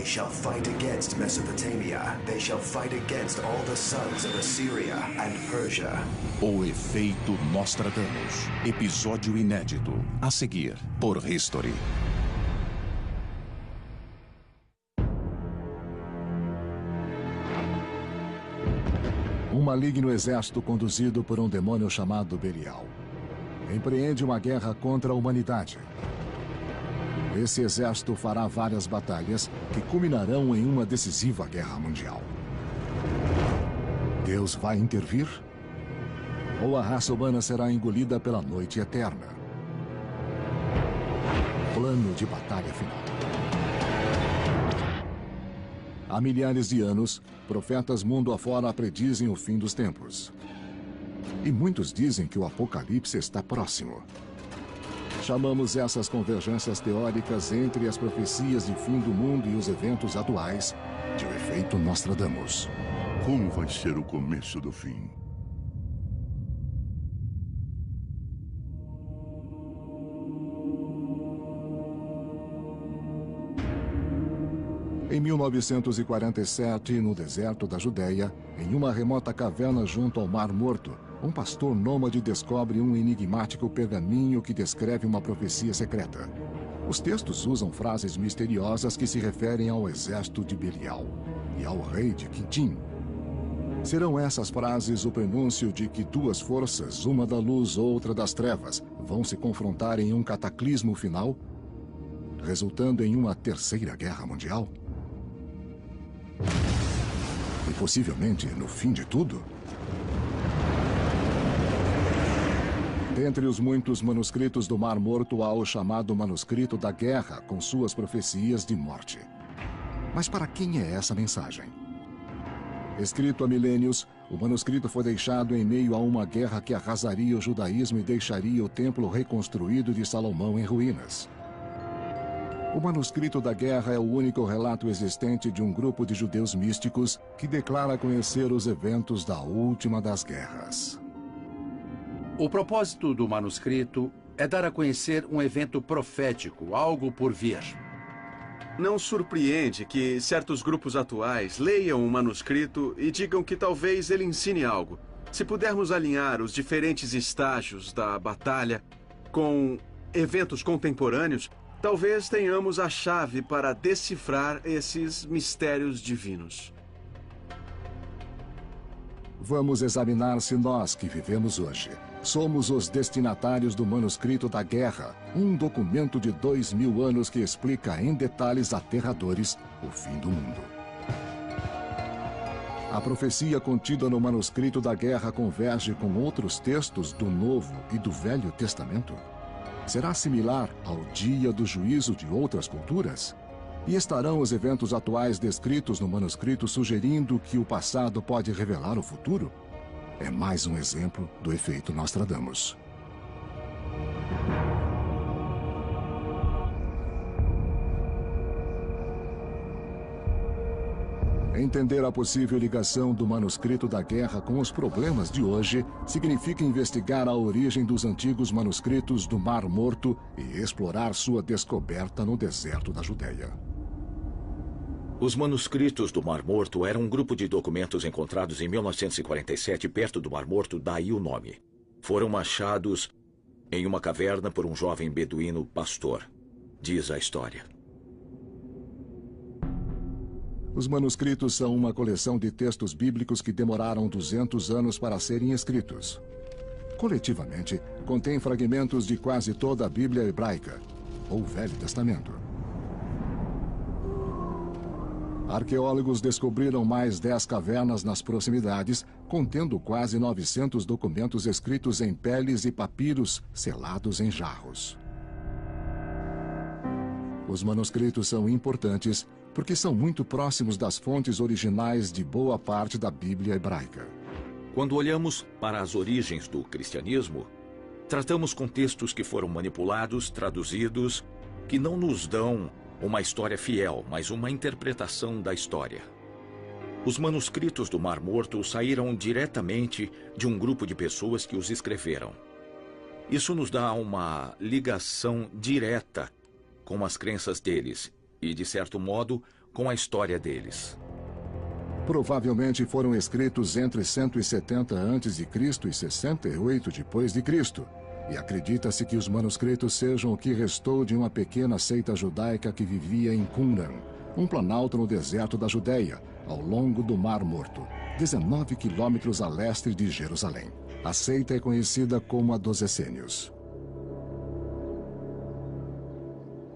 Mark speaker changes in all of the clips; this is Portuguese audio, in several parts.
Speaker 1: shall fight against Mesopotamia. They shall fight against all the sons of Assyria and Persia.
Speaker 2: O Efeito Nostradamus. Episódio inédito. A seguir, por History.
Speaker 3: Um maligno exército conduzido por um demônio chamado Belial empreende uma guerra contra a humanidade. Esse exército fará várias batalhas que culminarão em uma decisiva guerra mundial. Deus vai intervir? Ou a raça humana será engolida pela noite eterna? Plano de batalha final. Há milhares de anos, profetas mundo afora predizem o fim dos tempos. E muitos dizem que o apocalipse está próximo. Chamamos essas convergências teóricas entre as profecias de fim do mundo e os eventos atuais de o efeito Nostradamus.
Speaker 4: Como vai ser o começo do fim?
Speaker 3: Em 1947, no deserto da Judéia, em uma remota caverna junto ao Mar Morto, um pastor nômade descobre um enigmático pergaminho que descreve uma profecia secreta. Os textos usam frases misteriosas que se referem ao exército de Belial e ao rei de Quitim. Serão essas frases o prenúncio de que duas forças, uma da luz, outra das trevas, vão se confrontar em um cataclismo final, resultando em uma terceira guerra mundial? E possivelmente no fim de tudo? Dentre os muitos manuscritos do Mar Morto há o chamado Manuscrito da Guerra, com suas profecias de morte. Mas para quem é essa mensagem? Escrito há milênios, o manuscrito foi deixado em meio a uma guerra que arrasaria o judaísmo e deixaria o templo reconstruído de Salomão em ruínas. O Manuscrito da Guerra é o único relato existente de um grupo de judeus místicos que declara conhecer os eventos da última das guerras.
Speaker 5: O propósito do manuscrito é dar a conhecer um evento profético, algo por vir.
Speaker 6: Não surpreende que certos grupos atuais leiam o manuscrito e digam que talvez ele ensine algo. Se pudermos alinhar os diferentes estágios da batalha com eventos contemporâneos, talvez tenhamos a chave para decifrar esses mistérios divinos.
Speaker 3: Vamos examinar se nós, que vivemos hoje, somos os destinatários do Manuscrito da Guerra, um documento de 2000 anos que explica em detalhes aterradores o fim do mundo. A profecia contida no Manuscrito da Guerra converge com outros textos do Novo e do Velho Testamento? Será similar ao dia do juízo de outras culturas? E estarão os eventos atuais descritos no manuscrito sugerindo que o passado pode revelar o futuro? É mais um exemplo do efeito Nostradamus. Entender a possível ligação do Manuscrito da Guerra com os problemas de hoje significa investigar a origem dos antigos manuscritos do Mar Morto e explorar sua descoberta no deserto da Judéia.
Speaker 7: Os manuscritos do Mar Morto eram um grupo de documentos encontrados em 1947 perto do Mar Morto, daí o nome. Foram achados em uma caverna por um jovem beduíno pastor, diz a história.
Speaker 3: Os manuscritos são uma coleção de textos bíblicos que demoraram 200 anos para serem escritos. Coletivamente, contém fragmentos de quase toda a Bíblia hebraica, ou Velho Testamento. Arqueólogos descobriram mais 10 cavernas nas proximidades, contendo quase 900 documentos escritos em peles e papiros selados em jarros. Os manuscritos são importantes porque são muito próximos das fontes originais de boa parte da Bíblia hebraica.
Speaker 7: Quando olhamos para as origens do cristianismo, tratamos com textos que foram manipulados, traduzidos, que não nos dão uma história fiel, mas uma interpretação da história. Os manuscritos do Mar Morto saíram diretamente de um grupo de pessoas que os escreveram. Isso nos dá uma ligação direta com as crenças deles e, de certo modo, com a história deles.
Speaker 3: Provavelmente foram escritos entre 170 a.C. e 68 d.C., e acredita-se que os manuscritos sejam o que restou de uma pequena seita judaica que vivia em Qumran, um planalto no deserto da Judéia, ao longo do Mar Morto, 19 quilômetros a leste de Jerusalém. A seita é conhecida como a dos Essênios.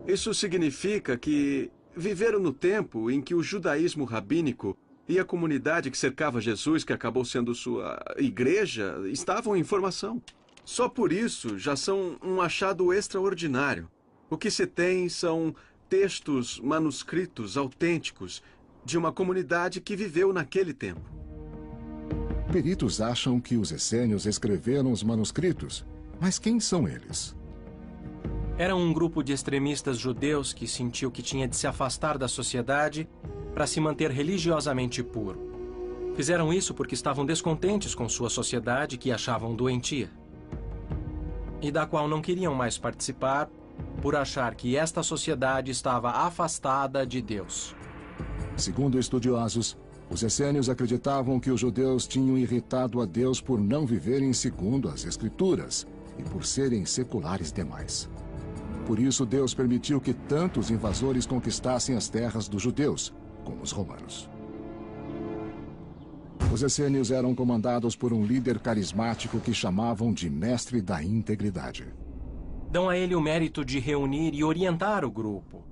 Speaker 6: Isso significa que viveram no tempo em que o judaísmo rabínico e a comunidade que cercava Jesus, que acabou sendo sua igreja, estavam em formação. Só por isso já são um achado extraordinário. O que se tem são textos manuscritos autênticos de uma comunidade que viveu naquele tempo.
Speaker 3: Peritos acham que os essênios escreveram os manuscritos, mas quem são eles?
Speaker 8: Era um grupo de extremistas judeus que sentiu que tinha de se afastar da sociedade para se manter religiosamente puro. Fizeram isso porque estavam descontentes com sua sociedade que achavam doentia, e da qual não queriam mais participar por achar que esta sociedade estava afastada de Deus.
Speaker 3: Segundo estudiosos, os essênios acreditavam que os judeus tinham irritado a Deus por não viverem segundo as Escrituras e por serem seculares demais. Por isso, Deus permitiu que tantos invasores conquistassem as terras dos judeus, como os romanos. Os essênios eram comandados por um líder carismático que chamavam de Mestre da Integridade.
Speaker 8: Dão a ele o mérito de reunir e orientar o grupo.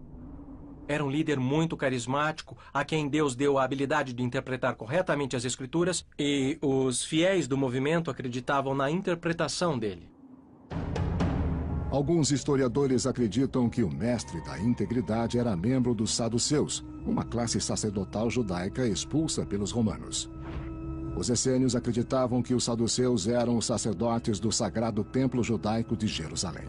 Speaker 8: Era um líder muito carismático, a quem Deus deu a habilidade de interpretar corretamente as Escrituras, e os fiéis do movimento acreditavam na interpretação dele.
Speaker 3: Alguns historiadores acreditam que o Mestre da Integridade era membro dos saduceus, uma classe sacerdotal judaica expulsa pelos romanos. Os essênios acreditavam que os saduceus eram os sacerdotes do sagrado templo judaico de Jerusalém.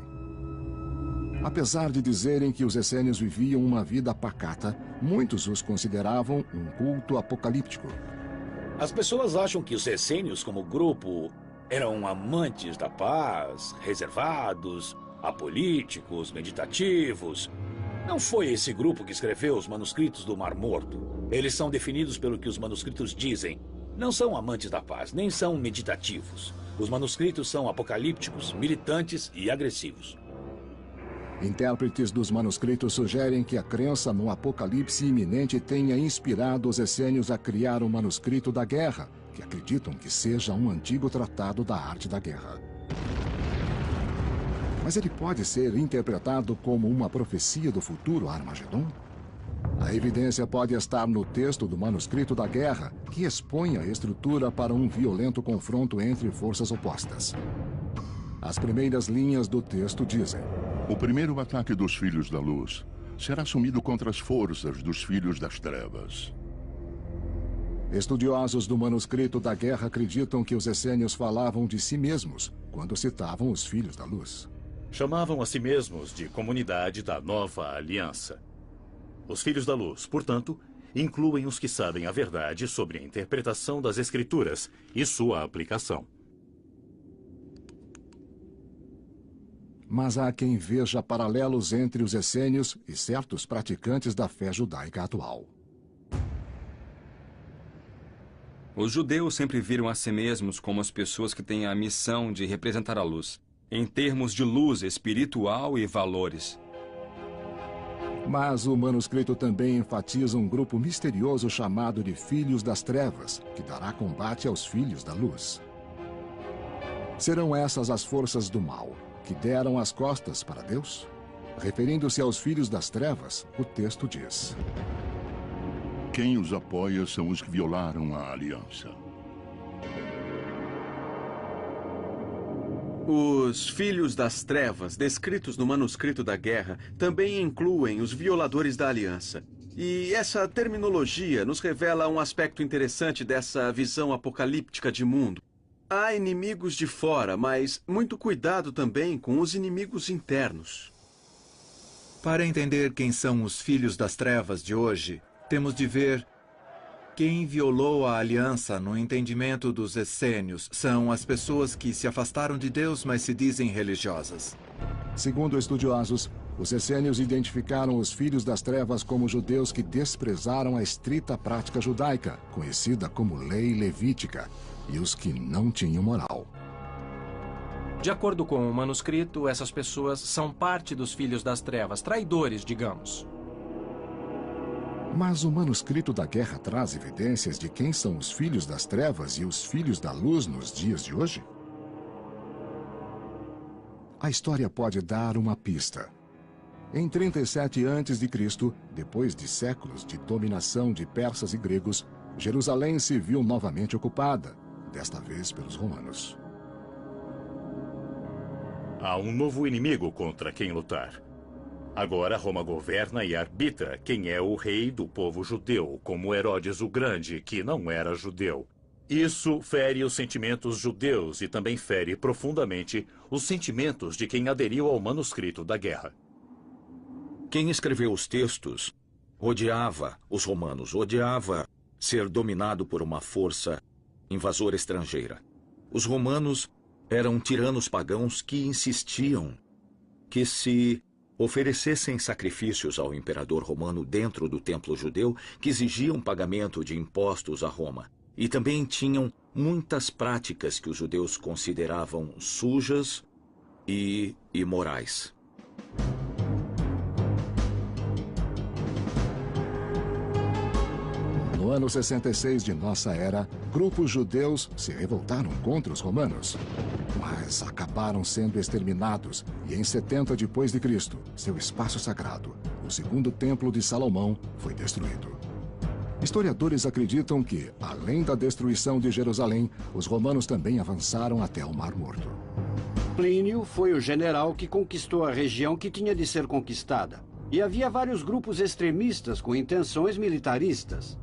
Speaker 3: Apesar de dizerem que os essênios viviam uma vida pacata, muitos os consideravam um culto apocalíptico.
Speaker 9: As pessoas acham que os essênios, como grupo, eram amantes da paz, reservados, apolíticos, meditativos. Não foi esse grupo que escreveu os manuscritos do Mar Morto. Eles são definidos pelo que os manuscritos dizem. Não são amantes da paz, nem são meditativos. Os manuscritos são apocalípticos, militantes e agressivos.
Speaker 3: Intérpretes dos manuscritos sugerem que a crença no apocalipse iminente tenha inspirado os essênios a criar o manuscrito da guerra, que acreditam que seja um antigo tratado da arte da guerra. Mas ele pode ser interpretado como uma profecia do futuro Armagedon? A evidência pode estar no texto do manuscrito da guerra, que expõe a estrutura para um violento confronto entre forças opostas. As primeiras linhas do texto dizem:
Speaker 4: o primeiro ataque dos Filhos da Luz será assumido contra as forças dos Filhos das Trevas.
Speaker 3: Estudiosos do manuscrito da guerra acreditam que os essênios falavam de si mesmos quando citavam os Filhos da Luz.
Speaker 10: Chamavam a si mesmos de Comunidade da Nova Aliança. Os Filhos da Luz, portanto, incluem os que sabem a verdade sobre a interpretação das Escrituras e sua aplicação.
Speaker 3: Mas há quem veja paralelos entre os essênios e certos praticantes da fé judaica atual.
Speaker 11: Os judeus sempre viram a si mesmos como as pessoas que têm a missão de representar a luz, em termos de luz espiritual e valores.
Speaker 3: Mas o manuscrito também enfatiza um grupo misterioso chamado de Filhos das Trevas, que dará combate aos Filhos da Luz. Serão essas as forças do mal, que deram as costas para Deus? Referindo-se aos Filhos das Trevas, o texto diz:
Speaker 4: quem os apoia são os que violaram a aliança.
Speaker 6: Os Filhos das Trevas, descritos no manuscrito da guerra, também incluem os violadores da aliança. E essa terminologia nos revela um aspecto interessante dessa visão apocalíptica de mundo. Há inimigos de fora, mas muito cuidado também com os inimigos internos.
Speaker 12: Para entender quem são os Filhos das Trevas de hoje, temos de ver quem violou a aliança no entendimento dos essênios. São as pessoas que se afastaram de Deus, mas se dizem religiosas.
Speaker 3: Segundo estudiosos, Os essênios identificaram os filhos das trevas como judeus que desprezaram a estrita prática judaica, conhecida como lei levítica, e os que não tinham moral.
Speaker 8: De acordo com o manuscrito, essas pessoas são parte dos filhos das trevas, traidores, digamos.
Speaker 3: Mas o manuscrito da guerra traz evidências de quem são os filhos das trevas e os filhos da luz nos dias de hoje? A história pode dar uma pista. Em 37 a.C., depois de séculos de dominação de persas e gregos, Jerusalém se viu novamente ocupada, desta vez pelos romanos.
Speaker 10: Há um novo inimigo contra quem lutar. Agora Roma governa e arbitra quem é o rei do povo judeu, como Herodes o Grande, que não era judeu. Isso fere os sentimentos judeus e também fere profundamente os sentimentos de quem aderiu ao manuscrito da guerra.
Speaker 7: Quem escreveu os textos odiava os romanos, odiava ser dominado por uma força invasora estrangeira. Os romanos eram tiranos pagãos que insistiam que se oferecessem sacrifícios ao imperador romano dentro do templo judeu, que exigiam pagamento de impostos a Roma. E também tinham muitas práticas que os judeus consideravam sujas e imorais.
Speaker 3: No ano 66 de nossa era, grupos judeus se revoltaram contra os romanos, mas acabaram sendo exterminados e em 70 depois de Cristo, seu espaço sagrado, o segundo templo de Salomão, foi destruído. Historiadores acreditam que, além da destruição de Jerusalém, os romanos também avançaram até o Mar Morto.
Speaker 13: Plínio foi o general que conquistou a região que tinha de ser conquistada. E havia vários grupos extremistas com intenções militaristas.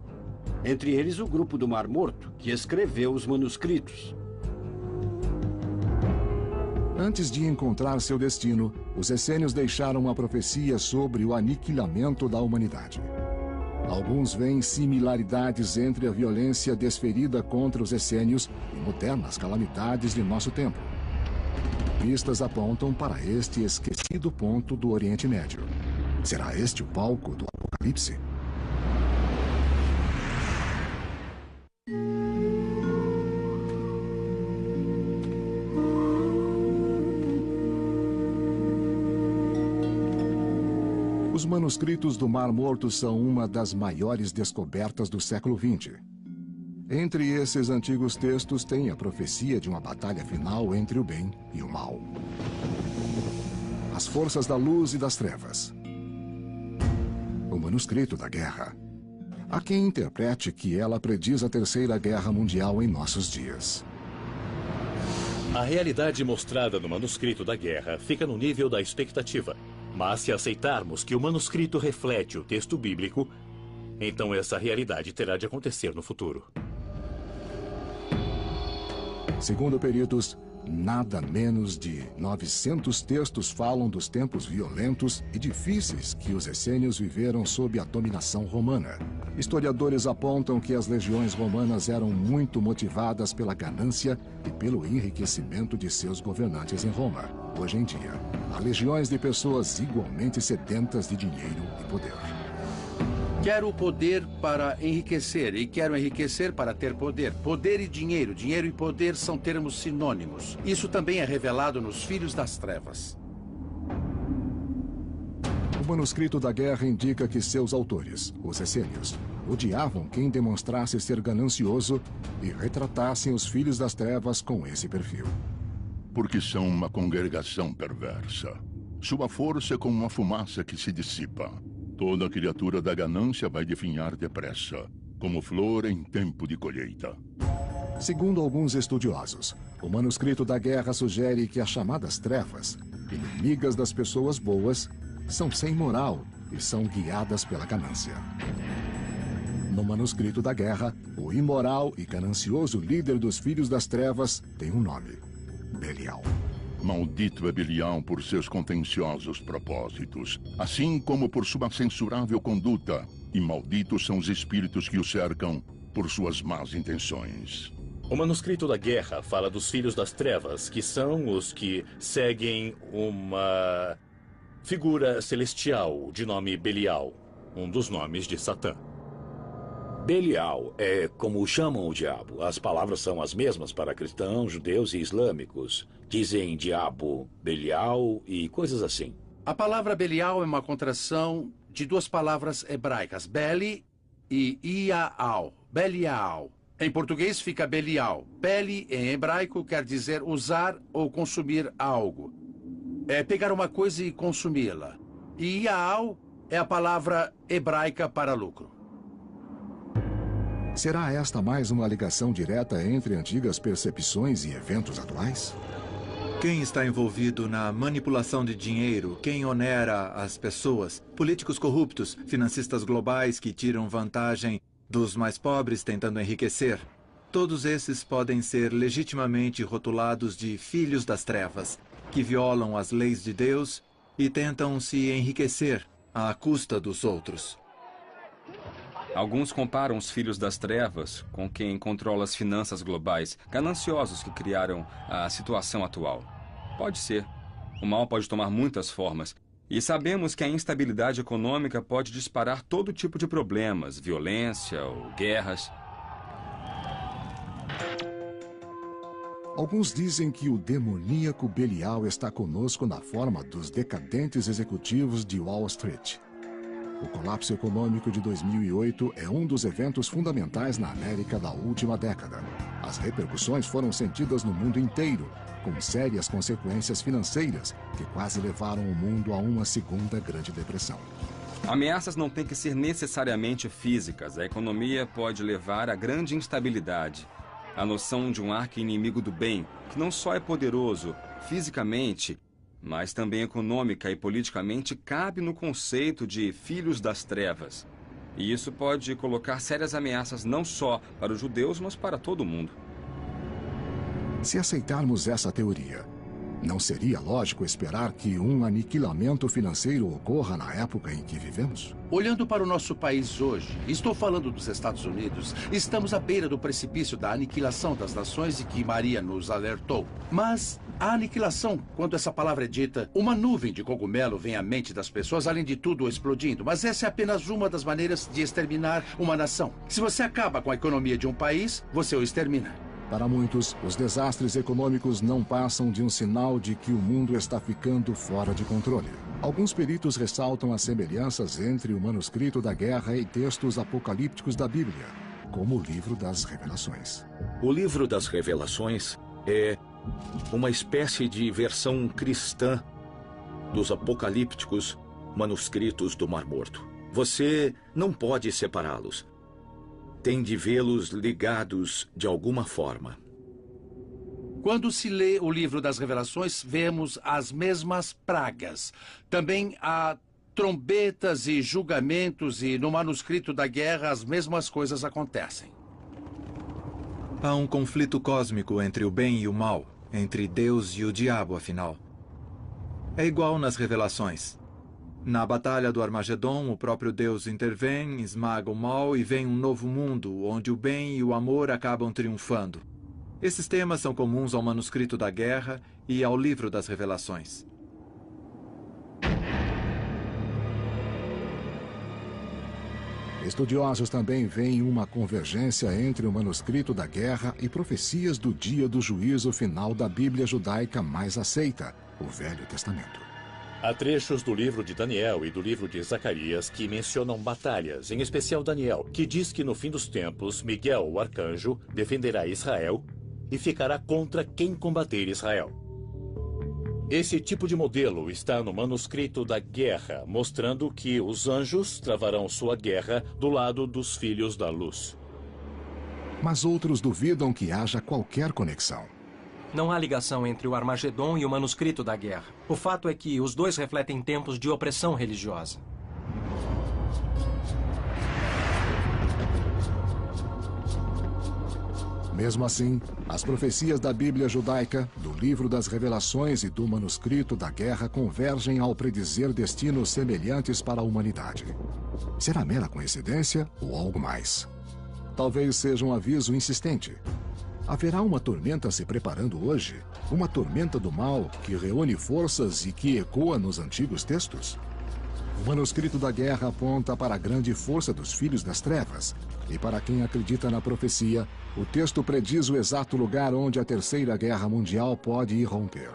Speaker 13: Entre eles o grupo do Mar Morto, que escreveu os manuscritos.
Speaker 3: Antes de encontrar seu destino, os essênios deixaram uma profecia sobre o aniquilamento da humanidade. Alguns veem similaridades entre a violência desferida contra os essênios e modernas calamidades de nosso tempo. Pistas apontam para este esquecido ponto do Oriente Médio. Será este o palco do Apocalipse? Os manuscritos do Mar Morto são uma das maiores descobertas do século XX. Entre esses antigos textos tem a profecia de uma batalha final entre o bem e o mal. As forças da luz e das trevas. O manuscrito da guerra. Há quem interprete que ela prediz a Terceira Guerra Mundial em nossos dias.
Speaker 10: A realidade mostrada no manuscrito da guerra fica no nível da expectativa. Mas se aceitarmos que o manuscrito reflete o texto bíblico, então essa realidade terá de acontecer no futuro.
Speaker 3: Segundo peritos, nada menos de 900 textos falam dos tempos violentos e difíceis que os essênios viveram sob a dominação romana. Historiadores apontam que as legiões romanas eram muito motivadas pela ganância e pelo enriquecimento de seus governantes em Roma. Hoje em dia, há legiões de pessoas igualmente sedentas de dinheiro e poder.
Speaker 5: Quero o poder para enriquecer e quero enriquecer para ter poder. Poder e dinheiro. Dinheiro e poder são termos sinônimos. Isso também é revelado nos Filhos das Trevas.
Speaker 3: O manuscrito da guerra indica que seus autores, os essênios, odiavam quem demonstrasse ser ganancioso e retratassem os Filhos das Trevas com esse perfil.
Speaker 4: Porque são uma congregação perversa. Sua força é como uma fumaça que se dissipa. Toda criatura da ganância vai definhar depressa, como flor em tempo de colheita.
Speaker 3: Segundo alguns estudiosos, o manuscrito da guerra sugere que as chamadas trevas, inimigas das pessoas boas, são sem moral e são guiadas pela ganância. No manuscrito da guerra, o imoral e ganancioso líder dos Filhos das Trevas tem um nome: Belial.
Speaker 4: Maldito é Belial por seus contenciosos propósitos, assim como por sua censurável conduta, e malditos são os espíritos que o cercam por suas más intenções.
Speaker 10: O manuscrito da guerra fala dos Filhos das Trevas, que são os que seguem uma figura celestial de nome Belial, um dos nomes de Satã.
Speaker 9: Belial é como chamam o diabo. As palavras são as mesmas para cristãos, judeus e islâmicos. Dizem diabo, Belial e coisas assim.
Speaker 5: A palavra Belial é uma contração de duas palavras hebraicas, Beli e Iaal. Belial. Em português fica Belial. Beli, em hebraico, quer dizer usar ou consumir algo. É pegar uma coisa e consumi-la. E Iaal é a palavra hebraica para lucro.
Speaker 3: Será esta mais uma ligação direta entre antigas percepções e eventos atuais?
Speaker 12: Quem está envolvido na manipulação de dinheiro? Quem onera as pessoas? Políticos corruptos, financistas globais que tiram vantagem dos mais pobres tentando enriquecer? Todos esses podem ser legitimamente rotulados de filhos das trevas, que violam as leis de Deus e tentam se enriquecer à custa dos outros.
Speaker 11: Alguns comparam os filhos das trevas com quem controla as finanças globais, gananciosos que criaram a situação atual. Pode ser. O mal pode tomar muitas formas. E sabemos que a instabilidade econômica pode disparar todo tipo de problemas, violência ou guerras.
Speaker 3: Alguns dizem que o demoníaco Belial está conosco na forma dos decadentes executivos de Wall Street. O colapso econômico de 2008 é um dos eventos fundamentais na América da última década. As repercussões foram sentidas no mundo inteiro, com sérias consequências financeiras que quase levaram o mundo a uma segunda Grande Depressão.
Speaker 11: Ameaças não têm que ser necessariamente físicas. A economia pode levar a grande instabilidade. A noção de um arqui-inimigo do bem, que não só é poderoso fisicamente, mas também econômica e politicamente, cabe no conceito de filhos das trevas. E isso pode colocar sérias ameaças não só para os judeus, mas para todo o mundo.
Speaker 3: Se aceitarmos essa teoria, não seria lógico esperar que um aniquilamento financeiro ocorra na época em que vivemos?
Speaker 5: Olhando para o nosso país hoje, estou falando dos Estados Unidos, estamos à beira do precipício da aniquilação das nações de que Maria nos alertou. Mas a aniquilação, quando essa palavra é dita, uma nuvem de cogumelo vem à mente das pessoas, além de tudo explodindo. Mas essa é apenas uma das maneiras de exterminar uma nação. Se você acaba com a economia de um país, você o extermina.
Speaker 3: Para muitos, os desastres econômicos não passam de um sinal de que o mundo está ficando fora de controle. Alguns peritos ressaltam as semelhanças entre o manuscrito da guerra e textos apocalípticos da Bíblia, como o livro das Revelações.
Speaker 7: O livro das Revelações é uma espécie de versão cristã dos apocalípticos manuscritos do Mar Morto. Você não pode separá-los. Tem de vê-los ligados de alguma forma.
Speaker 5: Quando se lê o livro das Revelações, vemos as mesmas pragas. Também há trombetas e julgamentos, e no manuscrito da guerra as mesmas coisas acontecem.
Speaker 12: Há um conflito cósmico entre o bem e o mal, entre Deus e o diabo, afinal. É igual nas Revelações. Na Batalha do Armagedon, o próprio Deus intervém, esmaga o mal e vem um novo mundo, onde o bem e o amor acabam triunfando. Esses temas são comuns ao manuscrito da guerra e ao livro das Revelações.
Speaker 3: Estudiosos também veem uma convergência entre o manuscrito da guerra e profecias do dia do juízo final da Bíblia judaica mais aceita, o Velho Testamento.
Speaker 10: Há trechos do livro de Daniel e do livro de Zacarias que mencionam batalhas, em especial Daniel, que diz que no fim dos tempos, Miguel, o arcanjo, defenderá Israel e ficará contra quem combater Israel. Esse tipo de modelo está no manuscrito da guerra, mostrando que os anjos travarão sua guerra do lado dos filhos da luz.
Speaker 3: Mas outros duvidam que haja qualquer conexão.
Speaker 8: Não há ligação entre o Armagedon e o manuscrito da guerra. O fato é que os dois refletem tempos de opressão religiosa.
Speaker 3: Mesmo assim, as profecias da Bíblia judaica, do livro das Revelações e do manuscrito da guerra convergem ao predizer destinos semelhantes para a humanidade. Será mera coincidência ou algo mais? Talvez seja um aviso insistente. Haverá uma tormenta se preparando hoje? Uma tormenta do mal que reúne forças e que ecoa nos antigos textos? O manuscrito da guerra aponta para a grande força dos filhos das trevas. E para quem acredita na profecia, o texto prediz o exato lugar onde a Terceira Guerra Mundial pode irromper.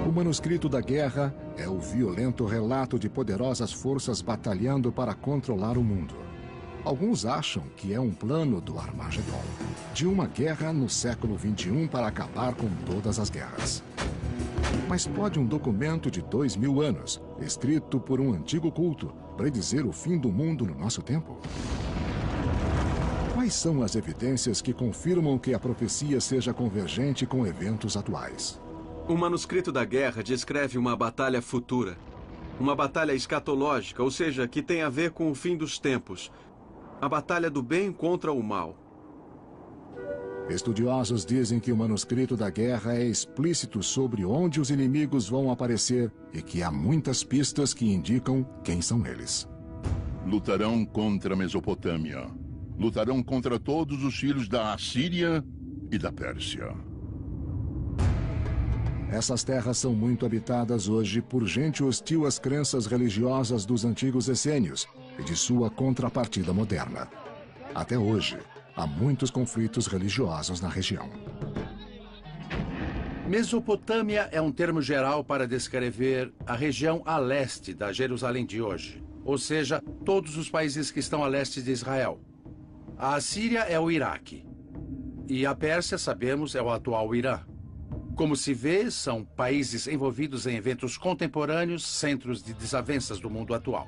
Speaker 3: O manuscrito da guerra é o violento relato de poderosas forças batalhando para controlar o mundo. Alguns acham que é um plano do Armagedon, de uma guerra no século XXI para acabar com todas as guerras. Mas pode um documento de 2000 anos, escrito por um antigo culto, predizer o fim do mundo no nosso tempo? Quais são as evidências que confirmam que a profecia seja convergente com eventos atuais?
Speaker 6: O manuscrito da guerra descreve uma batalha futura. Uma batalha escatológica, ou seja, que tem a ver com o fim dos tempos. A batalha do bem contra o mal.
Speaker 3: Estudiosos dizem que o manuscrito da guerra é explícito sobre onde os inimigos vão aparecer e que há muitas pistas que indicam quem são eles.
Speaker 4: Lutarão contra a Mesopotâmia. Lutarão contra todos os filhos da Assíria e da Pérsia.
Speaker 3: Essas terras são muito habitadas hoje por gente hostil às crenças religiosas dos antigos essênios e de sua contrapartida moderna. Até hoje, há muitos conflitos religiosos na região.
Speaker 5: Mesopotâmia é um termo geral para descrever a região a leste da Jerusalém de hoje, ou seja, todos os países que estão a leste de Israel. A Assíria é o Iraque e a Pérsia, sabemos, é o atual Irã. Como se vê, são países envolvidos em eventos contemporâneos, centros de desavenças do mundo atual.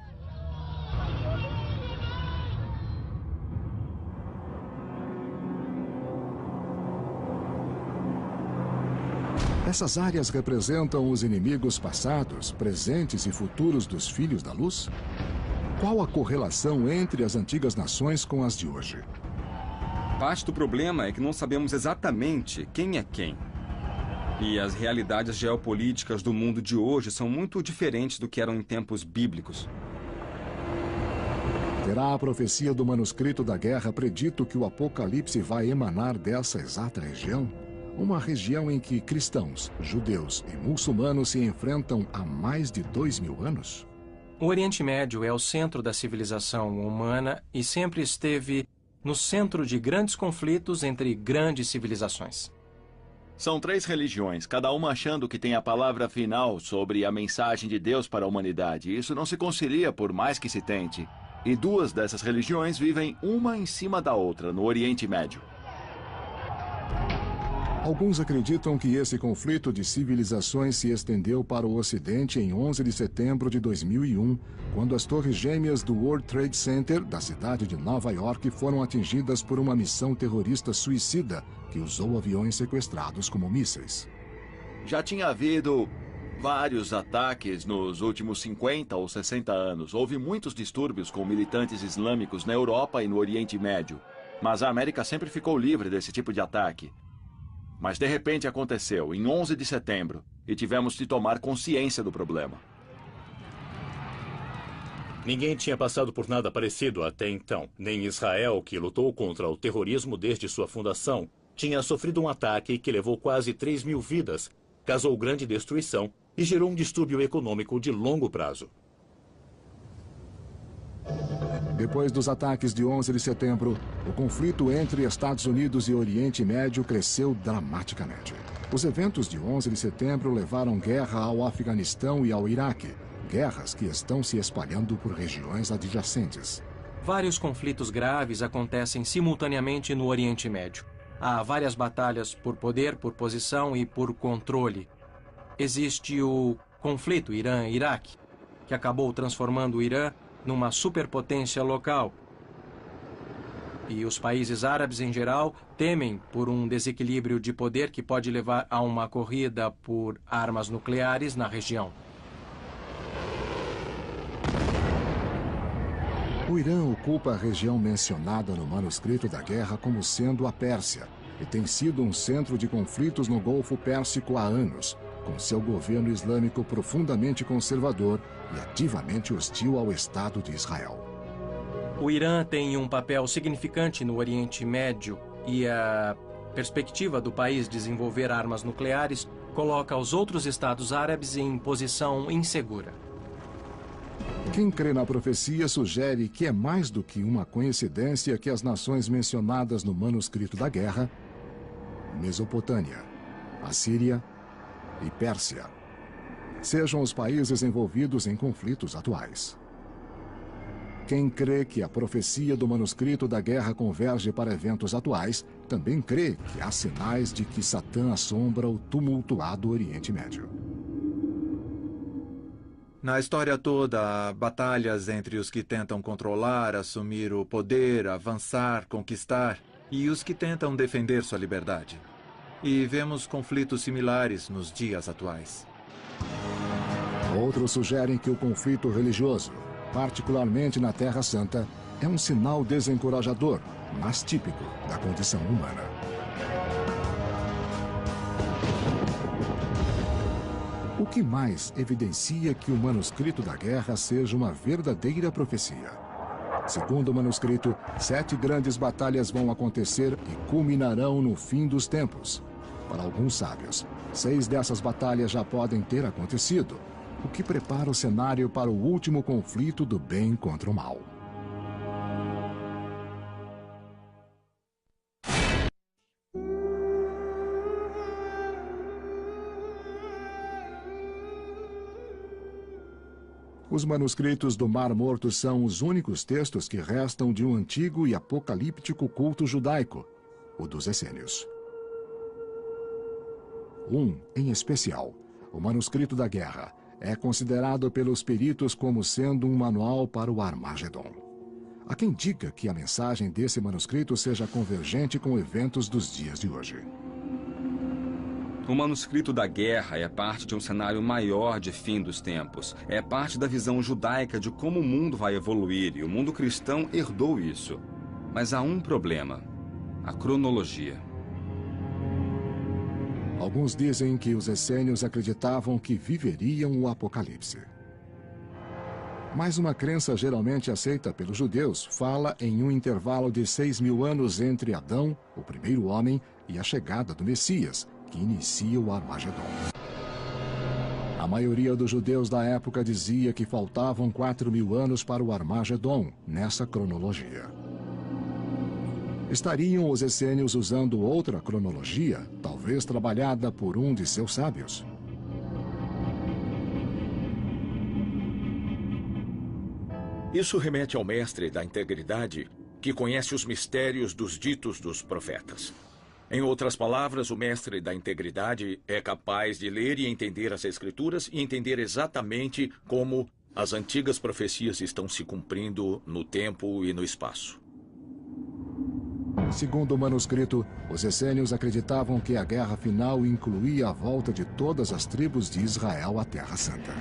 Speaker 3: Essas áreas representam os inimigos passados, presentes e futuros dos filhos da luz? Qual a correlação entre as antigas nações com as de hoje?
Speaker 11: Parte do problema é que não sabemos exatamente quem é quem. E as realidades geopolíticas do mundo de hoje são muito diferentes do que eram em tempos bíblicos.
Speaker 3: Terá a profecia do manuscrito da guerra predito que o Apocalipse vai emanar dessa exata região? Uma região em que cristãos, judeus e muçulmanos se enfrentam há mais de 2000 anos?
Speaker 8: O Oriente Médio é o centro da civilização humana e sempre esteve no centro de grandes conflitos entre grandes civilizações.
Speaker 14: São 3 religiões, cada uma achando que tem a palavra final sobre a mensagem de Deus para a humanidade. Isso não se concilia por mais que se tente. E 2 dessas religiões vivem uma em cima da outra no Oriente Médio.
Speaker 3: Alguns acreditam que esse conflito de civilizações se estendeu para o Ocidente em 11 de setembro de 2001, quando as torres gêmeas do World Trade Center, da cidade de Nova York, foram atingidas por uma missão terrorista suicida que usou aviões sequestrados como mísseis.
Speaker 14: Já tinha havido vários ataques nos últimos 50 ou 60 anos. Houve muitos distúrbios com militantes islâmicos na Europa e no Oriente Médio. Mas a América sempre ficou livre desse tipo de ataque. Mas de repente aconteceu, em 11 de setembro, e tivemos de tomar consciência do problema.
Speaker 10: Ninguém tinha passado por nada parecido até então. Nem Israel, que lutou contra o terrorismo desde sua fundação, tinha sofrido um ataque que levou quase 3.000 vidas, causou grande destruição e gerou um distúrbio econômico de longo prazo.
Speaker 3: Depois dos ataques de 11 de setembro, o conflito entre Estados Unidos e Oriente Médio cresceu dramaticamente. Os eventos de 11 de setembro levaram guerra ao Afeganistão e ao Iraque, guerras que estão se espalhando por regiões adjacentes.
Speaker 8: Vários conflitos graves acontecem simultaneamente no Oriente Médio. Há várias batalhas por poder, por posição e por controle. Existe o conflito Irã-Iraque, que acabou transformando o Irã numa superpotência local. E os países árabes, em geral, temem por um desequilíbrio de poder que pode levar a uma corrida por armas nucleares na região.
Speaker 3: O Irã ocupa a região mencionada no manuscrito da guerra como sendo a Pérsia, e tem sido um centro de conflitos no Golfo Pérsico há anos, com seu governo islâmico profundamente conservador e ativamente hostil ao Estado de Israel.
Speaker 8: O Irã tem um papel significante no Oriente Médio e a perspectiva do país desenvolver armas nucleares coloca os outros estados árabes em posição insegura.
Speaker 3: Quem crê na profecia sugere que é mais do que uma coincidência que as nações mencionadas no manuscrito da guerra, Mesopotâmia, Assíria e Pérsia, sejam os países envolvidos em conflitos atuais. Quem crê que a profecia do manuscrito da guerra converge para eventos atuais, também crê que há sinais de que Satã assombra o tumultuado Oriente Médio.
Speaker 12: Na história toda, há batalhas entre os que tentam controlar, assumir o poder, avançar, conquistar, e os que tentam defender sua liberdade. E vemos conflitos similares nos dias atuais.
Speaker 3: Outros sugerem que o conflito religioso, particularmente na Terra Santa, é um sinal desencorajador, mas típico da condição humana. O que mais evidencia que o manuscrito da guerra seja uma verdadeira profecia? Segundo o manuscrito, 7 grandes batalhas vão acontecer e culminarão no fim dos tempos. Para alguns sábios, 6 dessas batalhas já podem ter acontecido, o que prepara o cenário para o último conflito do bem contra o mal. Os manuscritos do Mar Morto são os únicos textos que restam de um antigo e apocalíptico culto judaico, o dos essênios. Um, em especial, o manuscrito da guerra, é considerado pelos peritos como sendo um manual para o Armagedon. Há quem diga que a mensagem desse manuscrito seja convergente com eventos dos dias de hoje.
Speaker 11: O manuscrito da guerra é parte de um cenário maior de fim dos tempos. É parte da visão judaica de como o mundo vai evoluir, e o mundo cristão herdou isso. Mas há um problema: a cronologia.
Speaker 3: Alguns dizem que os essênios acreditavam que viveriam o Apocalipse. Mas uma crença geralmente aceita pelos judeus fala em um intervalo de 6.000 anos entre Adão, o primeiro homem, e a chegada do Messias, que inicia o Armagedon. A maioria dos judeus da época dizia que faltavam 4.000 anos para o Armagedon, nessa cronologia. Estariam os essênios usando outra cronologia, talvez trabalhada por um de seus sábios?
Speaker 7: Isso remete ao mestre da integridade, que conhece os mistérios dos ditos dos profetas. Em outras palavras, o mestre da integridade é capaz de ler e entender as Escrituras e entender exatamente como as antigas profecias estão se cumprindo no tempo e no espaço.
Speaker 3: Segundo o manuscrito, os essênios acreditavam que a guerra final incluía a volta de todas as tribos de Israel à Terra Santa.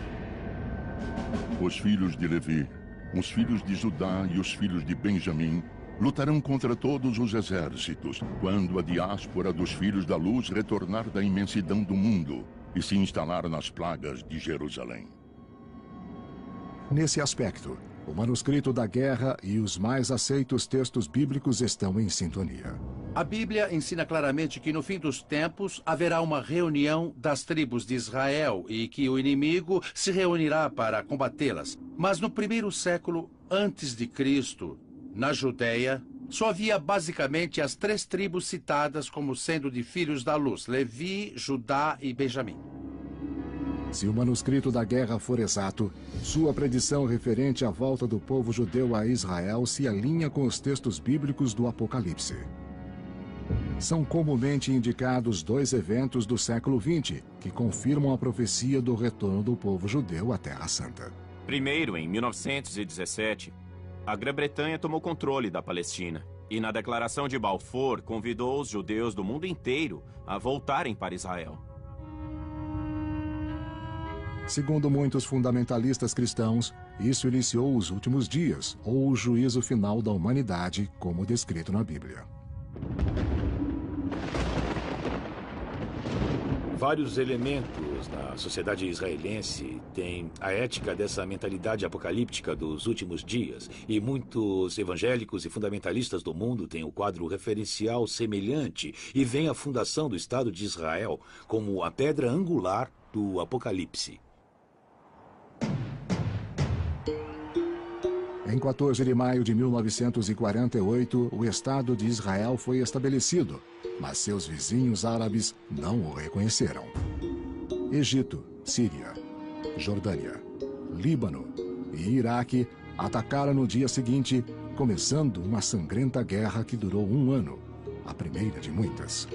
Speaker 4: Os filhos de Levi, os filhos de Judá e os filhos de Benjamim lutarão contra todos os exércitos, quando a diáspora dos filhos da luz retornar da imensidão do mundo e se instalar nas plagas de Jerusalém.
Speaker 3: Nesse aspecto, o manuscrito da guerra e os mais aceitos textos bíblicos estão em sintonia.
Speaker 5: A Bíblia ensina claramente que no fim dos tempos haverá uma reunião das tribos de Israel e que o inimigo se reunirá para combatê-las. Mas no primeiro século antes de Cristo, na Judéia, só havia basicamente as 3 tribos citadas como sendo de filhos da luz: Levi, Judá e Benjamim.
Speaker 3: Se o manuscrito da guerra for exato, sua predição referente à volta do povo judeu a Israel se alinha com os textos bíblicos do Apocalipse. São comumente indicados 2 eventos do século XX que confirmam a profecia do retorno do povo judeu à Terra Santa.
Speaker 15: Primeiro, em 1917, a Grã-Bretanha tomou controle da Palestina e, na Declaração de Balfour, convidou os judeus do mundo inteiro a voltarem para Israel.
Speaker 3: Segundo muitos fundamentalistas cristãos, isso iniciou os últimos dias, ou o juízo final da humanidade, como descrito na Bíblia.
Speaker 9: vários elementos na sociedade israelense. Tem a ética dessa mentalidade apocalíptica dos últimos dias. E muitos evangélicos e fundamentalistas do mundo têm o quadro referencial semelhante e veem a fundação do Estado de Israel como a pedra angular do Apocalipse.
Speaker 3: Em 14 de maio de 1948, o Estado de Israel foi estabelecido, mas seus vizinhos árabes não o reconheceram. Egito, Síria, Jordânia, Líbano e Iraque atacaram no dia seguinte, começando uma sangrenta guerra que durou 1 ano, a primeira de muitas.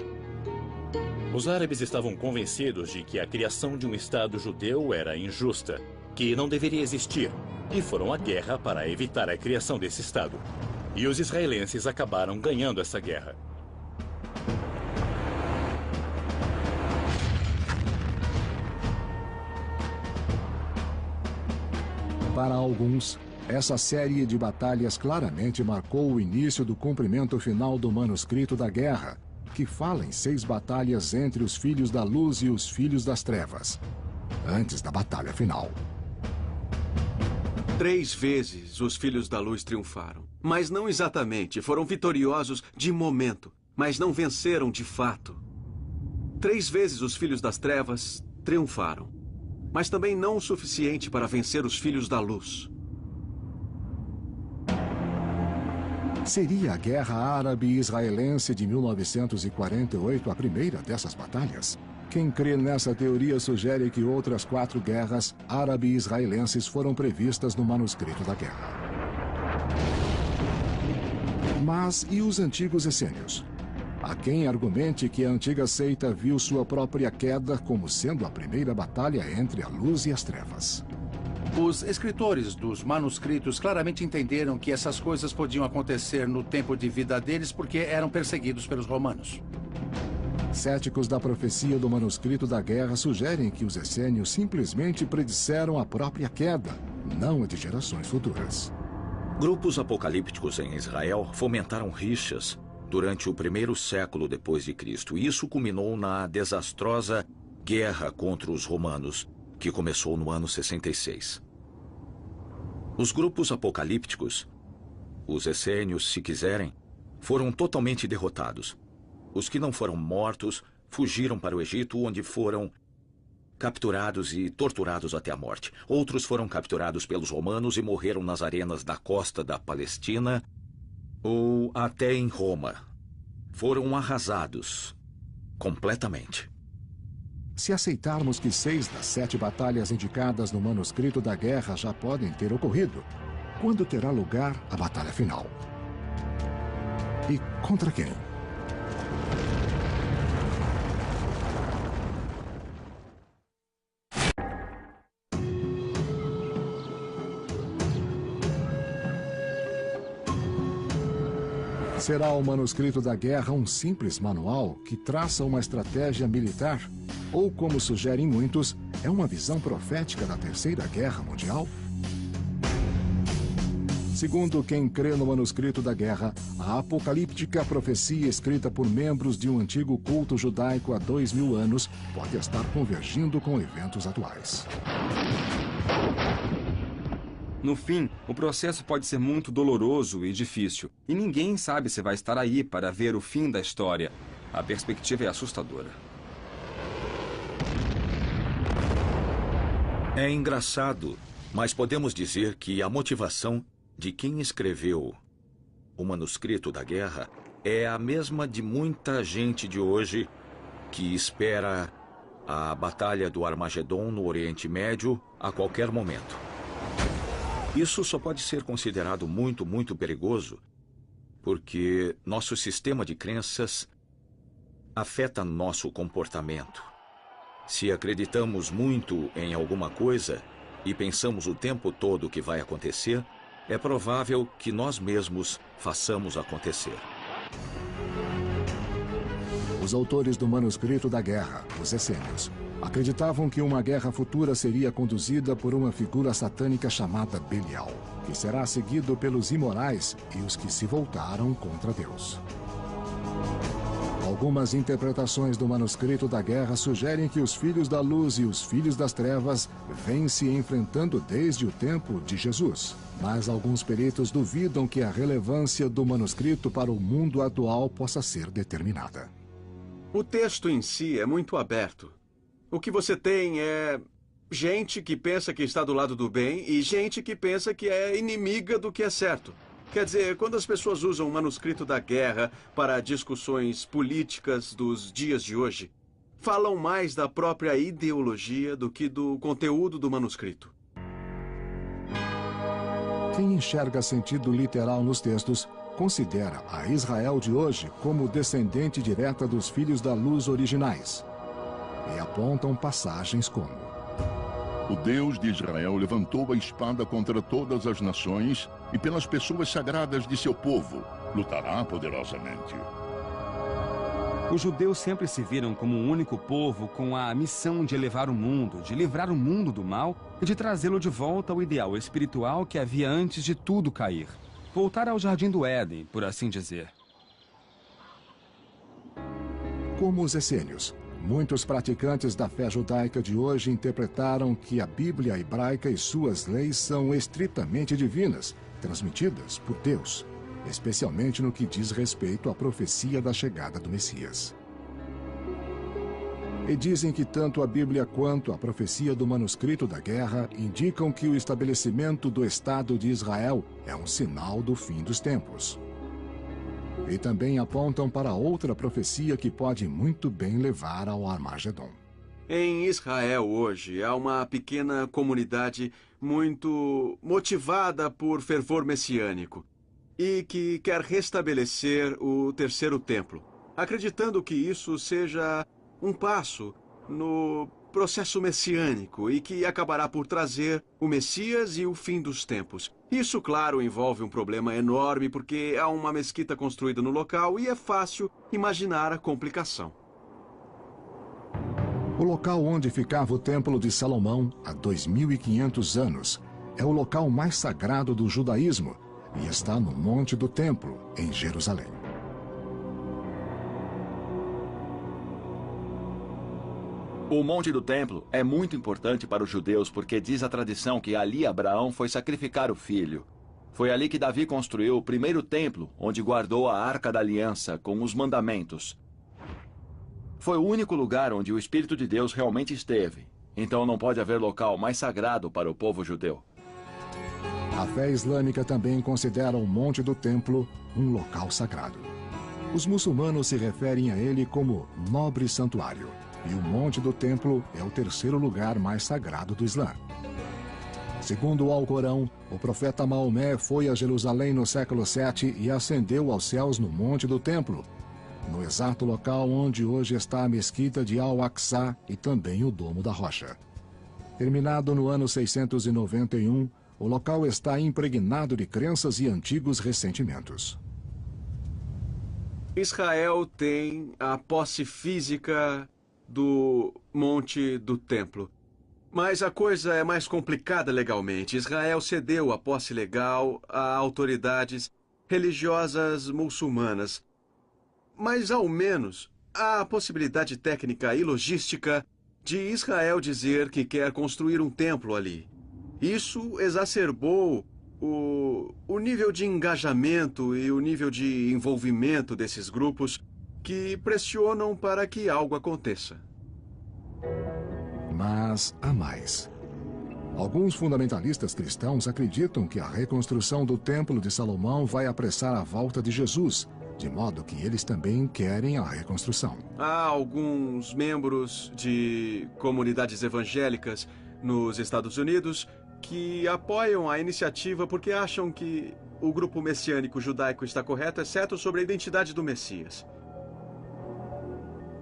Speaker 10: Os árabes estavam convencidos de que a criação de um Estado judeu era injusta, que não deveria existir, e foram à guerra para evitar a criação desse Estado. E os israelenses acabaram ganhando essa guerra.
Speaker 3: Para alguns, essa série de batalhas claramente marcou o início do cumprimento final do manuscrito da guerra, que fala em 6 batalhas entre os filhos da luz e os filhos das trevas, antes da batalha final.
Speaker 6: 3 vezes os filhos da luz triunfaram. Mas não exatamente. Foram vitoriosos de momento, mas não venceram de fato. 3 vezes os filhos das trevas triunfaram, mas também não o suficiente para vencer os filhos da luz.
Speaker 3: Seria a Guerra Árabe-Israelense de 1948 a primeira dessas batalhas? Quem crê nessa teoria sugere que outras 4 guerras árabe-israelenses foram previstas no manuscrito da guerra. Mas e os antigos essênios? Há quem argumente que a antiga seita viu sua própria queda como sendo a primeira batalha entre a luz e as trevas.
Speaker 5: Os escritores dos manuscritos claramente entenderam que essas coisas podiam acontecer no tempo de vida deles porque eram perseguidos pelos romanos.
Speaker 3: Céticos da profecia do manuscrito da guerra sugerem que os essênios simplesmente predisseram a própria queda, não a de gerações futuras.
Speaker 7: Grupos apocalípticos em Israel fomentaram rixas durante o 1º século depois de Cristo. E isso culminou na desastrosa guerra contra os romanos, que começou no ano 66. Os grupos apocalípticos, os essênios, se quiserem, foram totalmente derrotados. Os que não foram mortos fugiram para o Egito, onde foram capturados e torturados até a morte. Outros foram capturados pelos romanos e morreram nas arenas da costa da Palestina ou até em Roma. Foram arrasados completamente.
Speaker 3: Se aceitarmos que 6 das 7 batalhas indicadas no manuscrito da guerra já podem ter ocorrido, quando terá lugar a batalha final? E contra quem? Será o manuscrito da guerra um simples manual que traça uma estratégia militar? Ou, como sugerem muitos, é uma visão profética da Terceira Guerra Mundial? Segundo quem crê no manuscrito da guerra, a apocalíptica profecia escrita por membros de um antigo culto judaico há 2000 anos pode estar convergindo com eventos atuais.
Speaker 11: No fim, o processo pode ser muito doloroso e difícil, e ninguém sabe se vai estar aí para ver o fim da história. A perspectiva é assustadora.
Speaker 7: É engraçado, mas podemos dizer que a motivação de quem escreveu o manuscrito da guerra é a mesma de muita gente de hoje que espera a batalha do Armagedon no Oriente Médio a qualquer momento. Isso só pode ser considerado muito, muito perigoso, porque nosso sistema de crenças afeta nosso comportamento. Se acreditamos muito em alguma coisa e pensamos o tempo todo o que vai acontecer, é provável que nós mesmos façamos acontecer.
Speaker 3: Os autores do manuscrito da guerra, os essênios, acreditavam que uma guerra futura seria conduzida por uma figura satânica chamada Belial, que será seguido pelos imorais e os que se voltaram contra Deus. Algumas interpretações do manuscrito da guerra sugerem que os filhos da luz e os filhos das trevas vêm se enfrentando desde o tempo de Jesus. Mas alguns peritos duvidam que a relevância do manuscrito para o mundo atual possa ser determinada.
Speaker 6: O texto em si é muito aberto. O que você tem é gente que pensa que está do lado do bem e gente que pensa que é inimiga do que é certo. Quer dizer, quando as pessoas usam o manuscrito da guerra para discussões políticas dos dias de hoje, falam mais da própria ideologia do que do conteúdo do manuscrito.
Speaker 3: Quem enxerga sentido literal nos textos considera a Israel de hoje como descendente direta dos filhos da luz originais e apontam passagens como:
Speaker 4: o Deus de Israel levantou a espada contra todas as nações e pelas pessoas sagradas de seu povo lutará poderosamente.
Speaker 11: Os judeus sempre se viram como um único povo com a missão de elevar o mundo, de livrar o mundo do mal e de trazê-lo de volta ao ideal espiritual que havia antes de tudo cair. Voltar ao Jardim do Éden, por assim dizer.
Speaker 3: Como os essênios, muitos praticantes da fé judaica de hoje interpretaram que a Bíblia hebraica e suas leis são estritamente divinas, transmitidas por Deus, especialmente no que diz respeito à profecia da chegada do Messias. E dizem que tanto a Bíblia quanto a profecia do manuscrito da guerra indicam que o estabelecimento do Estado de Israel é um sinal do fim dos tempos. E também apontam para outra profecia que pode muito bem levar ao Armagedon.
Speaker 6: Em Israel hoje há uma pequena comunidade muito motivada por fervor messiânico e que quer restabelecer o terceiro templo, acreditando que isso seja um passo no processo messiânico e que acabará por trazer o Messias e o fim dos tempos. Isso, claro, envolve um problema enorme porque há uma mesquita construída no local e é fácil imaginar a complicação.
Speaker 3: O local onde ficava o Templo de Salomão há 2.500 anos é o local mais sagrado do judaísmo e está no Monte do Templo, em Jerusalém.
Speaker 14: O Monte do Templo é muito importante para os judeus porque diz a tradição que ali Abraão foi sacrificar o filho. Foi ali que Davi construiu o primeiro templo, onde guardou a Arca da Aliança com os mandamentos. Foi o único lugar onde o Espírito de Deus realmente esteve. Então não pode haver local mais sagrado para o povo judeu.
Speaker 3: A fé islâmica também considera o Monte do Templo um local sagrado. Os muçulmanos se referem a ele como nobre santuário. E o Monte do Templo é o terceiro lugar mais sagrado do Islã. Segundo o Alcorão, o profeta Maomé foi a Jerusalém no século VII e ascendeu aos céus no Monte do Templo, no exato local onde hoje está a mesquita de Al-Aqsa e também o Domo da Rocha. Terminado no ano 691, o local está impregnado de crenças e antigos ressentimentos.
Speaker 6: Israel tem a posse física do Monte do Templo. Mas a coisa é mais complicada legalmente. Israel cedeu a posse legal a autoridades religiosas muçulmanas. Mas, ao menos, há a possibilidade técnica e logística de Israel dizer que quer construir um templo ali. Isso exacerbou o nível de engajamento e o nível de envolvimento desses grupos que pressionam para que algo aconteça.
Speaker 3: Mas há mais. Alguns fundamentalistas cristãos acreditam que a reconstrução do Templo de Salomão vai apressar a volta de Jesus, de modo que eles também querem a reconstrução.
Speaker 6: Há alguns membros de comunidades evangélicas nos Estados Unidos que apoiam a iniciativa porque acham que o grupo messiânico judaico está correto, exceto sobre a identidade do Messias.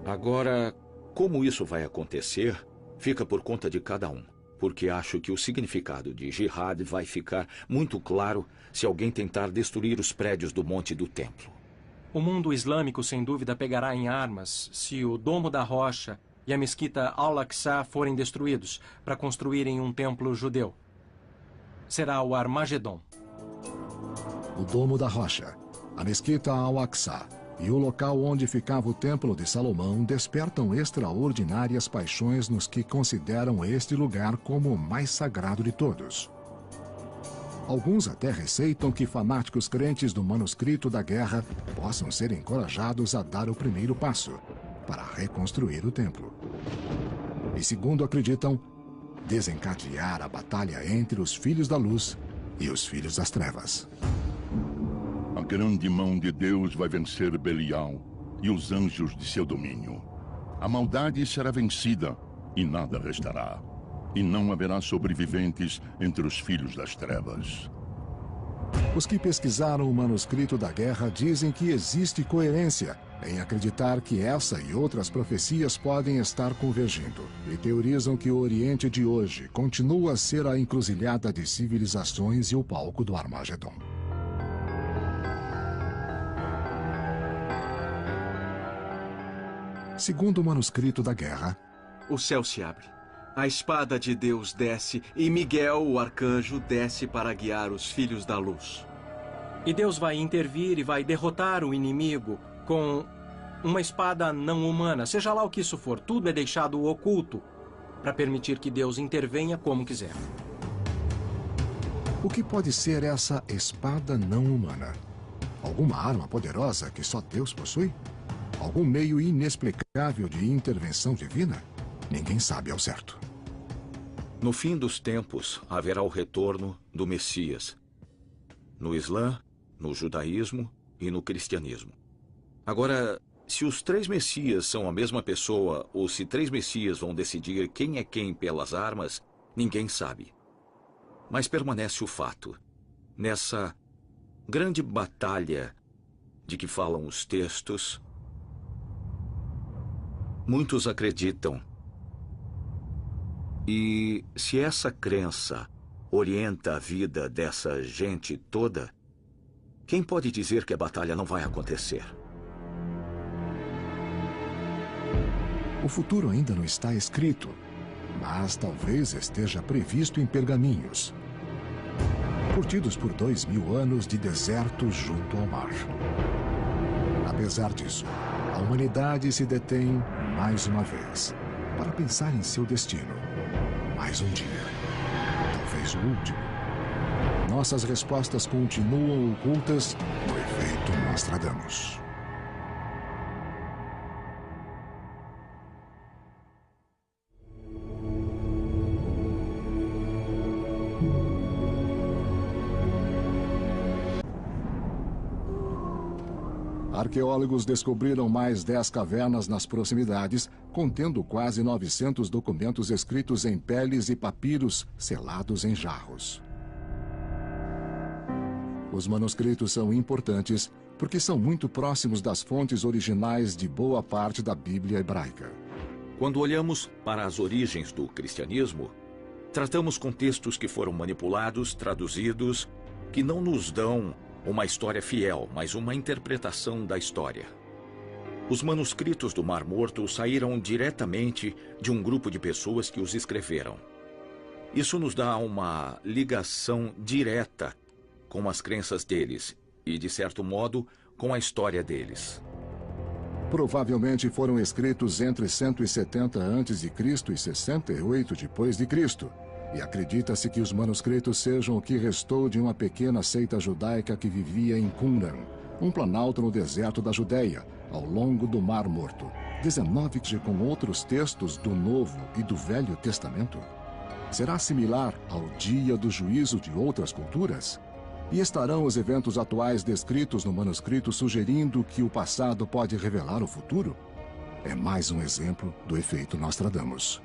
Speaker 7: Agora, como isso vai acontecer, fica por conta de cada um, porque acho que o significado de jihad vai ficar muito claro se alguém tentar destruir os prédios do Monte do Templo.
Speaker 8: O mundo islâmico, sem dúvida, pegará em armas se o Domo da Rocha e a mesquita Al-Aqsa forem destruídos para construírem um templo judeu. Será o Armagedon.
Speaker 3: O Domo da Rocha, a mesquita Al-Aqsa e o local onde ficava o Templo de Salomão despertam extraordinárias paixões nos que consideram este lugar como o mais sagrado de todos. Alguns até receitam que fanáticos crentes do manuscrito da guerra possam ser encorajados a dar o primeiro passo para reconstruir o templo. E segundo acreditam, desencadear a batalha entre os filhos da luz e os filhos das trevas.
Speaker 4: A grande mão de Deus vai vencer Belial e os anjos de seu domínio. A maldade será vencida e nada restará. E não haverá sobreviventes entre os filhos das trevas.
Speaker 3: Os que pesquisaram o manuscrito da guerra dizem que existe coerência em acreditar que essa e outras profecias podem estar convergindo, e teorizam que o Oriente de hoje continua a ser a encruzilhada de civilizações e o palco do Armagedon. Segundo o manuscrito da guerra,
Speaker 6: o céu se abre. A espada de Deus desce e Miguel, o arcanjo, desce para guiar os filhos da luz.
Speaker 8: E Deus vai intervir e vai derrotar o inimigo com uma espada não humana. Seja lá o que isso for, tudo é deixado oculto para permitir que Deus intervenha como quiser.
Speaker 3: O que pode ser essa espada não humana? Alguma arma poderosa que só Deus possui? Algum meio inexplicável de intervenção divina? Ninguém sabe ao certo.
Speaker 7: No fim dos tempos, haverá o retorno do Messias. No Islã, no judaísmo e no cristianismo. Agora, se os três Messias são a mesma pessoa, ou se três Messias vão decidir quem é quem pelas armas, ninguém sabe. Mas permanece o fato. Nessa grande batalha de que falam os textos, muitos acreditam. E se essa crença orienta a vida dessa gente toda, quem pode dizer que a batalha não vai acontecer?
Speaker 3: O futuro ainda não está escrito, mas talvez esteja previsto em pergaminhos, curtidos por 2000 anos de deserto junto ao mar. Apesar disso, a humanidade se detém mais uma vez para pensar em seu destino. Mais um dia, talvez o último. Nossas respostas continuam ocultas no efeito Nostradamus. Arqueólogos descobriram mais 10 cavernas nas proximidades, contendo quase 900 documentos escritos em peles e papiros selados em jarros. Os manuscritos são importantes porque são muito próximos das fontes originais de boa parte da Bíblia hebraica.
Speaker 7: Quando olhamos para as origens do cristianismo, tratamos com textos que foram manipulados, traduzidos, que não nos dão uma história fiel, mas uma interpretação da história. Os manuscritos do Mar Morto saíram diretamente de um grupo de pessoas que os escreveram. Isso nos dá uma ligação direta com as crenças deles e, de certo modo, com a história deles.
Speaker 3: Provavelmente foram escritos entre 170 a.C. e 68 d.C., e acredita-se que os manuscritos sejam o que restou de uma pequena seita judaica que vivia em Qumran, um planalto no deserto da Judéia, ao longo do Mar Morto. 19 com outros textos do Novo e do Velho Testamento? Será similar ao dia do juízo de outras culturas? E estarão os eventos atuais descritos no manuscrito sugerindo que o passado pode revelar o futuro? É mais um exemplo do efeito Nostradamus.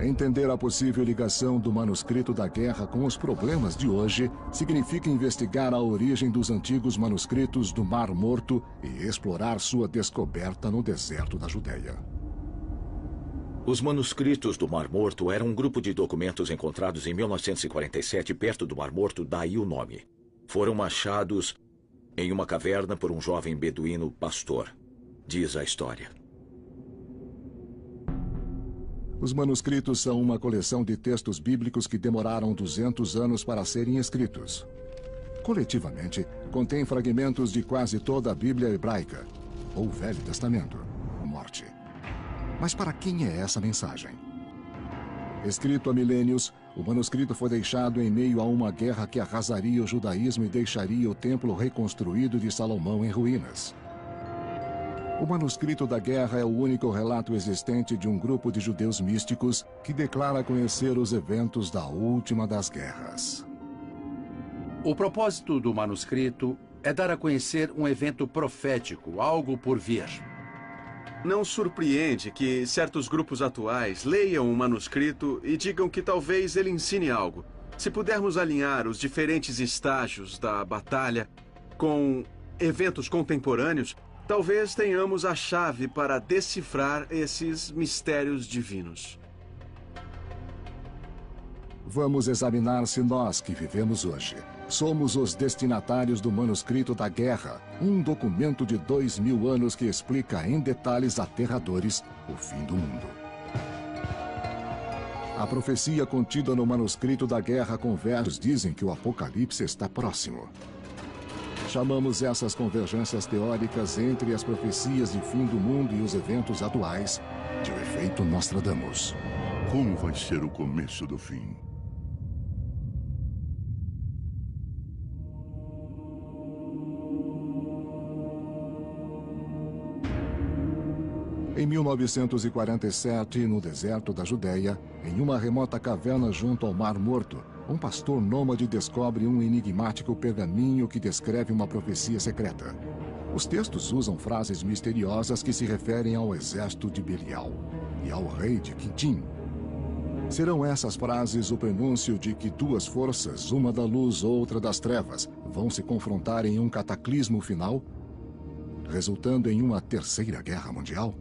Speaker 3: Entender a possível ligação do manuscrito da guerra com os problemas de hoje significa investigar a origem dos antigos manuscritos do Mar Morto e explorar sua descoberta no deserto da Judéia.
Speaker 7: Os manuscritos do Mar Morto eram um grupo de documentos encontrados em 1947 perto do Mar Morto, daí o nome. Foram achados em uma caverna por um jovem beduíno pastor, diz a história.
Speaker 3: Os manuscritos são uma coleção de textos bíblicos que demoraram 200 anos para serem escritos. Coletivamente, contém fragmentos de quase toda a Bíblia hebraica, ou Velho Testamento, morte. Mas para quem é essa mensagem? Escrito há milênios, o manuscrito foi deixado em meio a uma guerra que arrasaria o judaísmo e deixaria o templo reconstruído de Salomão em ruínas. O manuscrito da guerra é o único relato existente de um grupo de judeus místicos que declara conhecer os eventos da última das guerras.
Speaker 5: O propósito do manuscrito é dar a conhecer um evento profético, algo por vir.
Speaker 6: Não surpreende que certos grupos atuais leiam o manuscrito e digam que talvez ele ensine algo. Se pudermos alinhar os diferentes estágios da batalha com eventos contemporâneos, talvez tenhamos a chave para decifrar esses mistérios divinos.
Speaker 3: Vamos examinar se nós que vivemos hoje somos os destinatários do manuscrito da guerra, um documento de 2000 anos que explica em detalhes aterradores o fim do mundo. A profecia contida no manuscrito da guerra converge, dizem que o apocalipse está próximo. Chamamos essas convergências teóricas entre as profecias de fim do mundo e os eventos atuais de o efeito Nostradamus.
Speaker 4: Como vai ser o começo do fim?
Speaker 3: Em 1947, no deserto da Judéia, em uma remota caverna junto ao Mar Morto, um pastor nômade descobre um enigmático pergaminho que descreve uma profecia secreta. Os textos usam frases misteriosas que se referem ao exército de Belial e ao rei de Quintim. Serão essas frases o prenúncio de que duas forças, uma da luz, outra das trevas, vão se confrontar em um cataclismo final, resultando em uma terceira guerra mundial?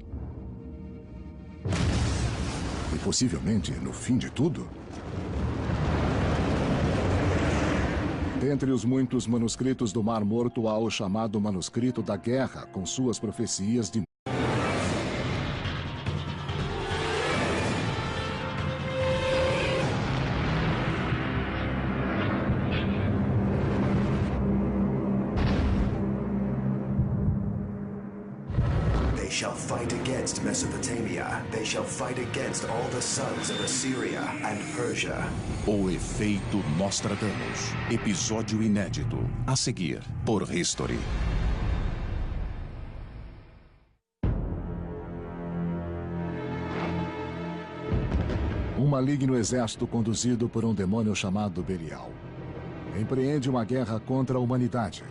Speaker 3: E possivelmente no fim de tudo? Dentre os muitos manuscritos do Mar Morto há o chamado Manuscrito da Guerra, com suas profecias de
Speaker 1: They shall fight against Mesopotamia. They shall fight against all the sons of Assyria and Persia.
Speaker 2: O efeito Nostradamus. Episódio inédito. A seguir, por History.
Speaker 3: Um maligno exército conduzido por um demônio chamado Belial empreende uma guerra contra a humanidade.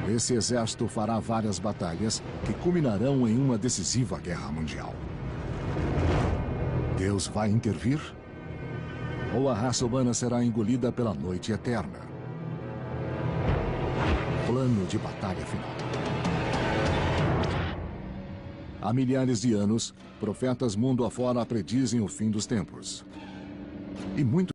Speaker 3: Esse exército fará várias batalhas que culminarão em uma decisiva guerra mundial. Deus vai intervir? Ou a raça humana será engolida pela noite eterna? Plano de batalha final. Há milhares de anos, profetas mundo afora predizem o fim dos tempos. E muitos